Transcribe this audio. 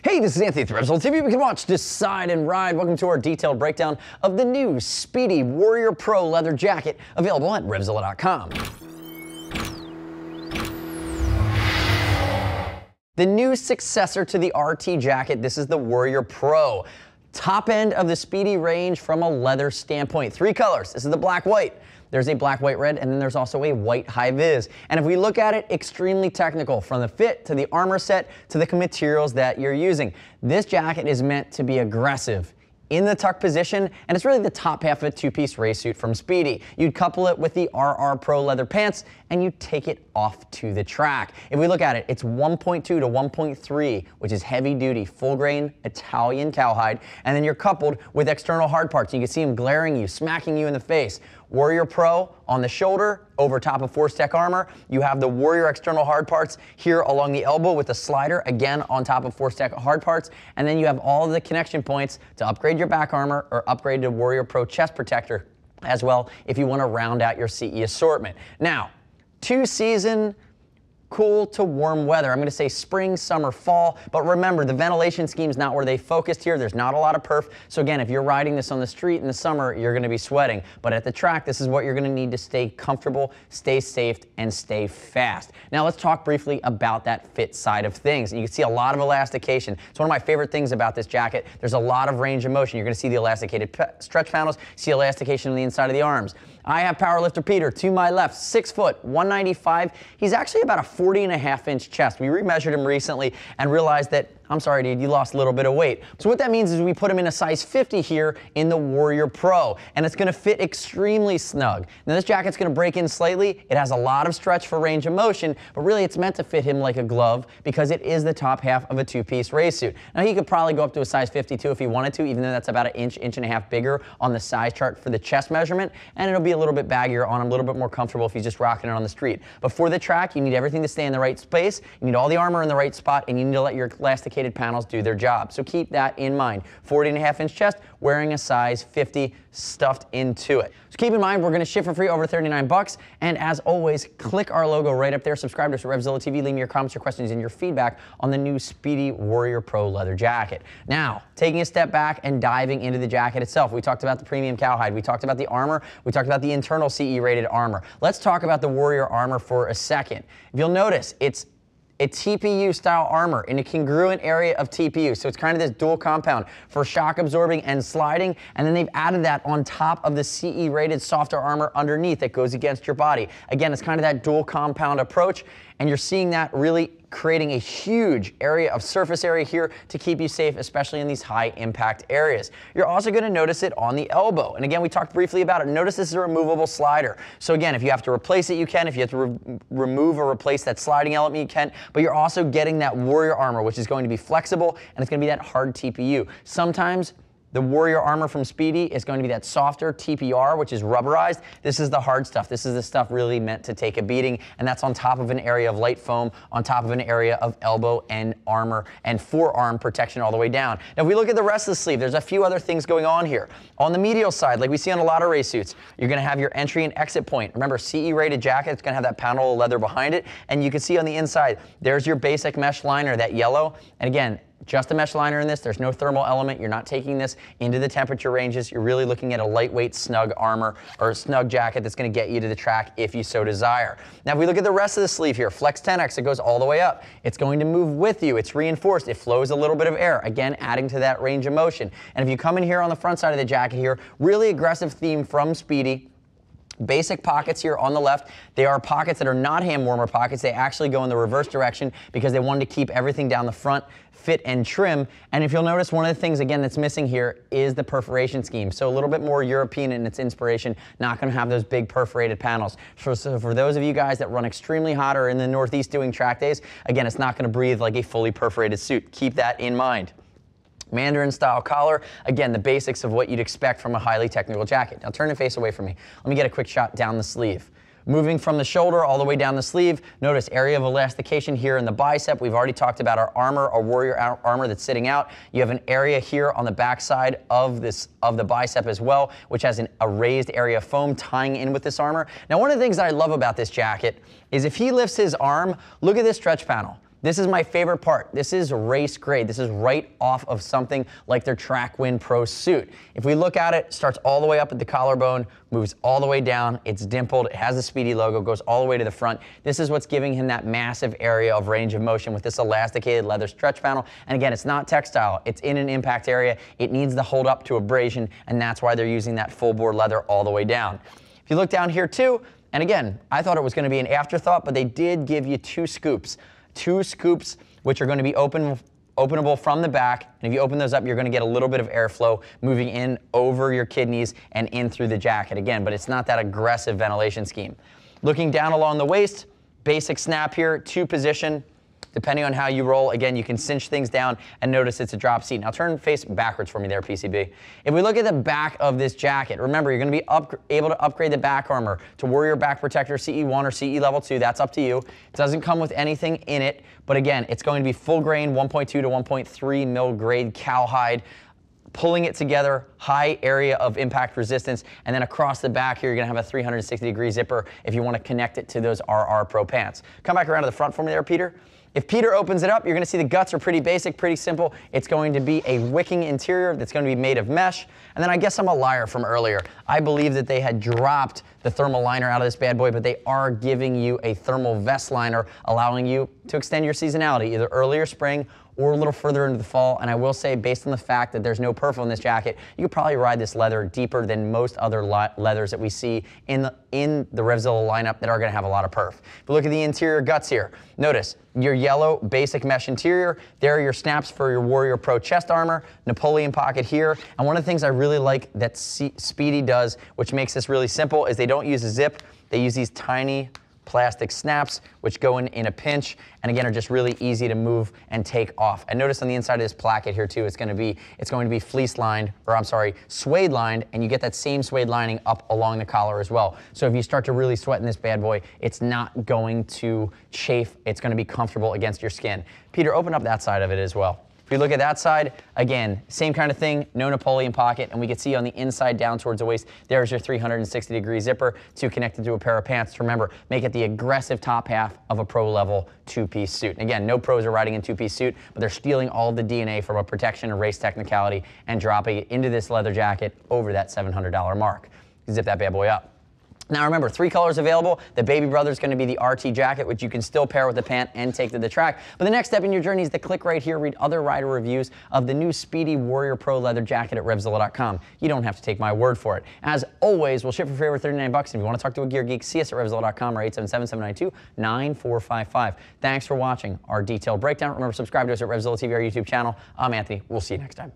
Hey, this is Anthony with RevZilla TV. We can watch, decide, and ride. Welcome to our detailed breakdown of the new Spidi Warrior Pro leather jacket, available at RevZilla.com. The new successor to the RT jacket, this is the Warrior Pro. Top end of the Spidi range from a leather standpoint. Three colors. This is the black white. There's a black, white, red, and then there's also a white high vis. And if we look at it, extremely technical, from the fit to the armor set to the materials that you're using. This jacket is meant to be aggressive in the tuck position, and it's really the top half of a two-piece race suit from Spidi. You'd couple it with the RR Pro leather pants, and you take it off to the track. If we look at it, it's 1.2 to 1.3, which is heavy-duty, full-grain Italian cowhide, and then you're coupled with external hard parts. You can see them glaring you, smacking you in the face. Warrior Pro on the shoulder, over top of Force Tech armor. You have the Warrior external hard parts here along the elbow with the slider, again on top of Force Tech hard parts. And then you have all of the connection points to upgrade your back armor or upgrade to Warrior Pro chest protector as well if you want to round out your CE assortment. Now, two-season, cool to warm weather. I'm going to say spring, summer, fall, but remember, the ventilation scheme's not where they focused here. There's not a lot of perf. So again, if you're riding this on the street in the summer, you're going to be sweating. But at the track, this is what you're going to need to stay comfortable, stay safe, and stay fast. Now let's talk briefly about that fit side of things. You can see a lot of elastication. It's one of my favorite things about this jacket. There's a lot of range of motion. You're going to see the elasticated stretch panels, see elastication on the inside of the arms. I have powerlifter Peter to my left, 6 foot, 195. He's actually about a 40.5-inch chest. We remeasured him recently and realized that, I'm sorry, dude, you lost a little bit of weight. So what that means is we put him in a size 50 here in the Warrior Pro, and it's gonna fit extremely snug. Now this jacket's gonna break in slightly. It has a lot of stretch for range of motion, but really it's meant to fit him like a glove because it is the top half of a two-piece race suit. Now he could probably go up to a size 52 if he wanted to, even though that's about an inch, inch and a half bigger on the size chart for the chest measurement, and it'll be a little bit baggier on him, a little bit more comfortable if he's just rocking it on the street. But for the track, you need everything to stay in the right space, you need all the armor in the right spot, and you need to let your elasticated panels do their job. So keep that in mind. 40.5-inch chest, wearing a size 50 stuffed into it. So keep in mind, we're going to ship for free over 39 bucks. And as always, click our logo right up there. Subscribe to us at RevZilla TV. Leave me your comments, your questions, and your feedback on the new Spidi Warrior Pro leather jacket. Now, taking a step back and diving into the jacket itself. We talked about the premium cowhide. We talked about the armor. We talked about the internal CE rated armor. Let's talk about the Warrior armor for a second. If you'll notice, it's a TPU style armor in a congruent area of TPU. So it's kind of this dual compound for shock absorbing and sliding. And then they've added that on top of the CE rated softer armor underneath that goes against your body. Again, it's kind of that dual compound approach. And you're seeing that really creating a huge area of surface area here to keep you safe, especially in these high impact areas. You're also going to notice it on the elbow. And again, we talked briefly about it. Notice this is a removable slider. So again, if you have to replace it, you can. If you have to remove or replace that sliding element, you can. But you're also getting that Warrior armor, which is going to be flexible, and it's going to be that hard TPU. Sometimes the Warrior armor from Spidi is going to be that softer TPR, which is rubberized. This is the hard stuff. This is the stuff really meant to take a beating, and that's on top of an area of light foam, on top of an area of elbow and armor and forearm protection all the way down. Now, if we look at the rest of the sleeve, there's a few other things going on here. On the medial side, like we see on a lot of race suits, you're going to have your entry and exit point. Remember, CE rated jacket, it's going to have that panel of leather behind it, and you can see on the inside, there's your basic mesh liner, that yellow, and again, just a mesh liner in this. There's no thermal element. You're not taking this into the temperature ranges. You're really looking at a lightweight, snug armor or a snug jacket that's going to get you to the track if you so desire. Now, if we look at the rest of the sleeve here, Flex 10X, it goes all the way up. It's going to move with you. It's reinforced. It flows a little bit of air, again, adding to that range of motion. And if you come in here on the front side of the jacket here, really aggressive theme from Spidi. Basic pockets here on the left. They are pockets that are not hand warmer pockets. They actually go in the reverse direction because they wanted to keep everything down the front fit and trim. And if you'll notice, one of the things, again, that's missing here is the perforation scheme. So a little bit more European in its inspiration, not going to have those big perforated panels. So for those of you guys that run extremely hot or in the Northeast doing track days, again, it's not going to breathe like a fully perforated suit. Keep that in mind. Mandarin style collar, again, the basics of what you'd expect from a highly technical jacket. Now turn and face away from me. Let me get a quick shot down the sleeve. Moving from the shoulder all the way down the sleeve, notice area of elastication here in the bicep. We've already talked about our armor, our Warrior armor that's sitting out. You have an area here on the backside of the bicep as well, which has a raised area of foam tying in with this armor. Now, one of the things that I love about this jacket is if he lifts his arm, look at this stretch panel. This is my favorite part. This is race grade. This is right off of something like their Trackwind Pro suit. If we look at it, starts all the way up at the collarbone, moves all the way down. It's dimpled. It has the Spidi logo, goes all the way to the front. This is what's giving him that massive area of range of motion with this elasticated leather stretch panel. And again, it's not textile. It's in an impact area. It needs to hold up to abrasion, and that's why they're using that full bore leather all the way down. If you look down here too, and again, I thought it was going to be an afterthought, but they did give you two scoops which are going to be openable from the back, and if you open those up, you're going to get a little bit of airflow moving in over your kidneys and in through the jacket again, but it's not that aggressive ventilation scheme. Looking down along the waist, basic snap here, 2-position. Depending on how you roll, again, you can cinch things down and notice it's a drop seat. Now turn face backwards for me there, PCB. If we look at the back of this jacket, remember, you're gonna be able to upgrade the back armor to Warrior Back Protector CE1 or CE Level 2, that's up to you. It doesn't come with anything in it, but again, it's going to be full grain 1.2 to 1.3 mil grade cowhide, pulling it together, high area of impact resistance, and then across the back here, you're gonna have a 360-degree zipper if you wanna connect it to those RR Pro pants. Come back around to the front for me there, Peter. If Peter opens it up, you're gonna see the guts are pretty basic, pretty simple. It's going to be a wicking interior that's gonna be made of mesh. And then I guess I'm a liar from earlier. I believe that they had dropped the thermal liner out of this bad boy, but they are giving you a thermal vest liner, allowing you to extend your seasonality, either earlier spring or a little further into the fall. And I will say, based on the fact that there's no perf on this jacket, you could probably ride this leather deeper than most other leathers that we see in the RevZilla lineup that are gonna have a lot of perf. If you look at the interior guts here, notice your yellow basic mesh interior. There are your snaps for your Warrior Pro chest armor, Napoleon pocket here. And one of the things I really like that Spidi does, which makes this really simple, is they don't use a zip. They use these tiny plastic snaps, which go in a pinch, and again are just really easy to move and take off. And notice on the inside of this placket here too, it's going to be fleece lined, or I'm sorry, suede lined, and you get that same suede lining up along the collar as well. So if you start to really sweat in this bad boy, it's not going to chafe. It's going to be comfortable against your skin. Peter, open up that side of it as well. If you look at that side, again, same kind of thing, no Napoleon pocket, and we can see on the inside down towards the waist, there's your 360-degree zipper to connect it to a pair of pants. Remember, make it the aggressive top half of a pro level 2-piece suit. And again, no pros are riding in 2-piece suit, but they're stealing all of the DNA from a protection and race technicality and dropping it into this leather jacket over that $700 mark. Zip that bad boy up. Now remember, 3 colors available. The baby brother is going to be the RT jacket, which you can still pair with the pant and take to the track. But the next step in your journey is to click right here, read other rider reviews of the new Spidi Warrior Pro leather jacket at RevZilla.com. You don't have to take my word for it. As always, we'll ship for free over $39. If you want to talk to a gear geek, see us at RevZilla.com or 877-792-9455. Thanks for watching our detailed breakdown. Remember, subscribe to us at RevZilla TV, our YouTube channel. I'm Anthony. We'll see you next time.